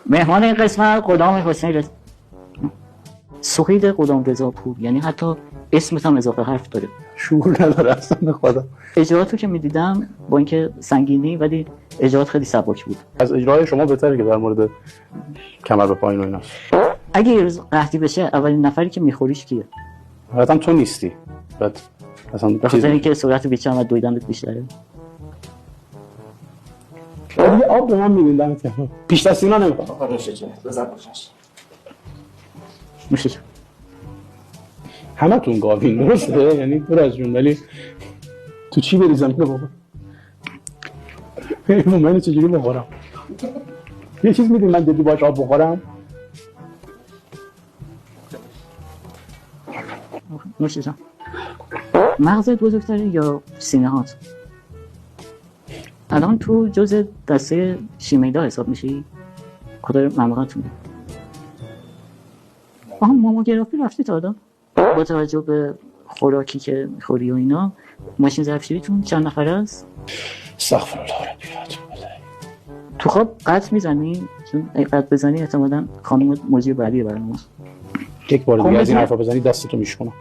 مهمان این قسمت قدام حسین رضا، سهید قدام رضا پور، یعنی حتی اسمت هم اضافه حرف داره. شعور نداره اصلا به خدا. اجراتو که میدیدم با اینکه سنگینی ولی اجرات خیلی سبک بود. از اجرای شما بهتره که در مورد کمر به پایین و ایناست. اگه یه روز قحطی بشه اولین نفری که میخوریش کیه؟ حتما تو نیستی. بعد اصلا به خاطر اینکه سرعت بیچاره و دویدنت بیشتره. دیگه آب به من میدین دمت گرم. پیش دستی اینا نمیخوام. آقا نوشه جونه بزن بخش. میشه همتون گاوین درسته؟ یعنی دور از جون، ولی تو چی بریزم اینو بابا؟ من اینو چجوری بخورم؟ یه چیز میدین من دیدی باش آب بخورم؟ نوشه جان. مغزت بزرگتره یا سینه هات؟ الان تو جز دسته شیمیدا حساب میشی؟ خدا ممنونتون. ماموگرافی رفتی تا حالا؟ با توجه به خوراکی که میخوری و اینا ماشین ظرفشوییتون چند نفره است؟ استغفرالله ربی و اتوب الیه. تو خواب قطع میزنی؟ چون اگه قطع بزنی احتمالاً خانم موضوع بعدی برای ما. یک بار دیگه از این حرفا بزنی دستتو میشکنم.